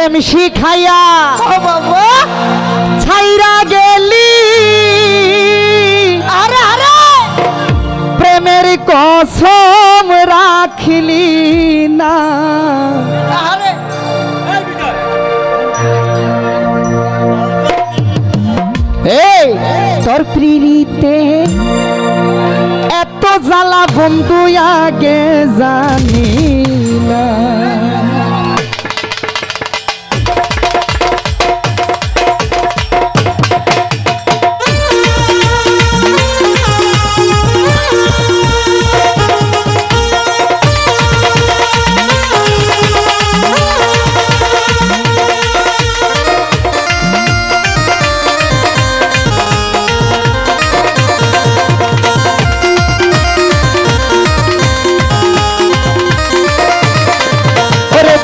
প্রেম শিখাইয়া বাবা ছাইরা গেলি আরে আরে প্রেমের কসম রাখিলি না আরে এই তোর প্রীতিতে এত জ্বালা বন্ধু আগে জানি না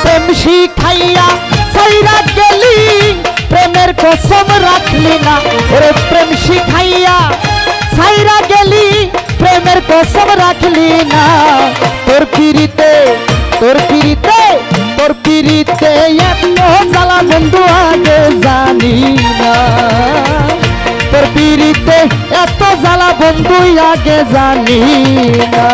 প্রেম শিখাইয়া ছাইরা গেলি প্রেমের কসম রাখলি না ওরে প্রেম শিখাইয়া ছাইরা গেলি প্রেমের কসম রাখলি না তোর পিরিতে তোর পিরিতে তোর পিরিতে এত জ্বালা বন্ধু আগে জানি না তোর পিরিতে এত জ্বালা বন্ধু আগে জানি না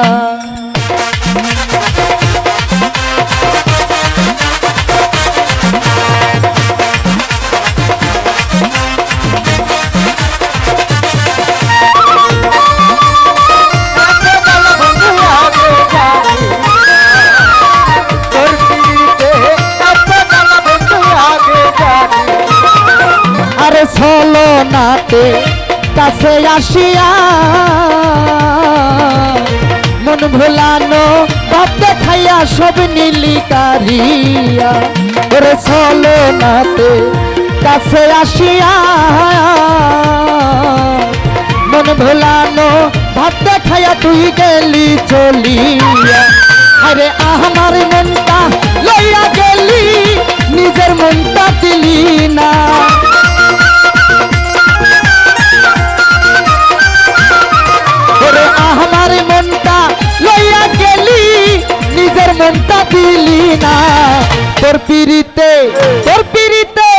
ছলো নাতে কাছে আসিয়া মন ভুলানো ভাব দেখাইয়া সব নীলি কারিয়া ওরে ছলো নাতে কাছে আসিয়া মন ভুলানো ভাব দেখাইয়া তুই গেলি চলিয়া আরে আমার মনটা লইয়া গেলি নিজের মনটা দিলি না আমার মনটা লইয়া গেলি নিজের মনটা দিলি না তোর পিরিতে তোর পিরিতে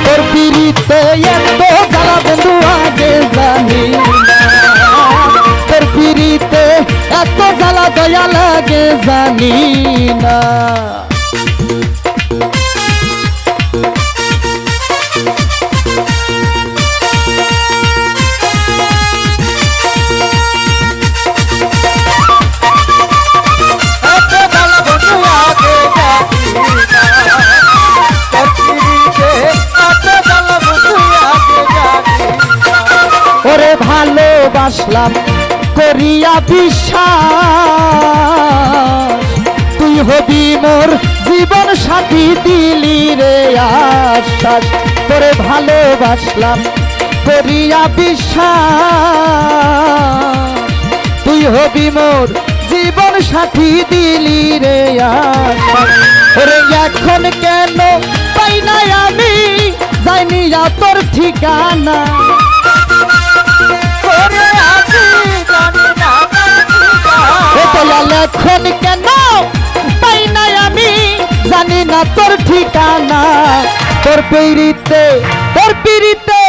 তোর পিরিতে এত জ্বালা বন্ধু আগে জানি না তোর পিরিতে এত জ্বালা দয়া লাগে জানি না ওরে ভালোবাসলাম করিয়া বিশ্বাস তুই হবি মোর জীবন সাথী দিলি রে আশ্বাস তোরে ভালোবাসলাম করিয়া বিশ্বাস তুই হবি মোর জীবন সাথী দিলি রে আশ্বাস ওরে এখন কেন পাই না আমি যাইনি তোর ঠিকানা এখন কেন পাই না আমি জানি না তোর ঠিকানা তোর পিরিতে তোর পিরিতে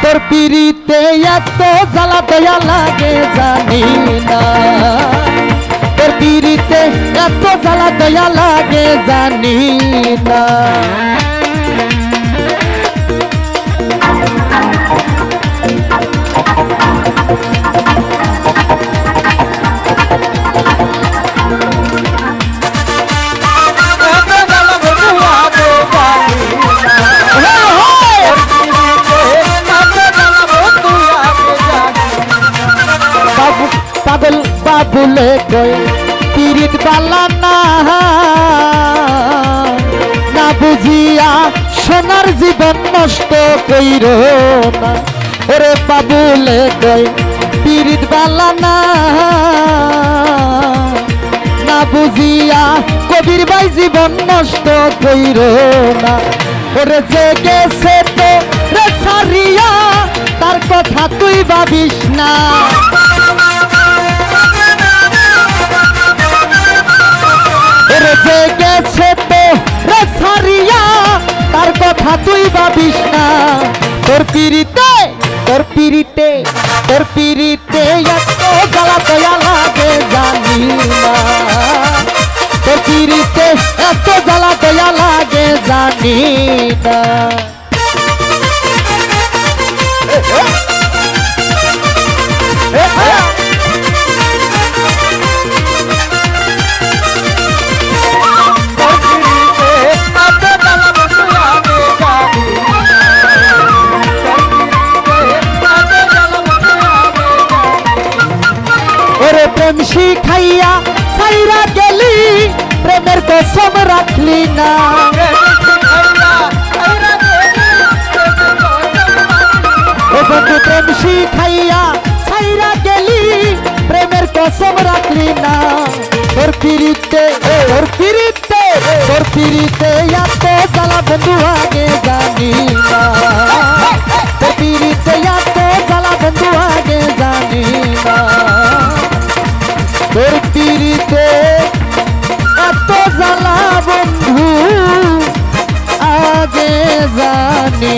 তোর পিরিতে এত জ্বালা দয়া লাগে জানি না তোর পিরিতে এত জ্বালা দয়া লাগে জানি না পাগল বাবুলে কই পিরিত বালা না না বুঝিয়া সোনার জীবন নষ্ট কইরো না ওরে বাবুলে কই পিরিত বালা না না বুঝিয়া কবির ভাই জীবন নষ্ট কইরো না ওরে যে গেছে তো রে ছাড়িয়া তার কথা তুই ভাবিস না ওরে যে গেছে তো রে ছাড়িয়া কথা তুই ভাবিস না তোর পিরিতে তোর পিরিতে তোর পিরিতে এত জ্বালা দয়া লাগে জানি না তোর পিরিতে এত জ্বালা দয়া লাগে জানি না ওরে প্রেম শিখাইয়া সাইরা গেলি প্রেমের কসম রাখলি না ও বন্ধু প্রেম শিখাইয়া সাইরা গেলি প্রেমের কসম রাখলি না তোর পিরিতে তোর পিরিতে তোর পিরিতে এত জ্বালা বন্ধু আগে জানি না তোর পিরিতে এত জ্বালা বন্ধু আগে জানি না তোর পিরিতে এত জ্বালা বন্ধু আগে জানি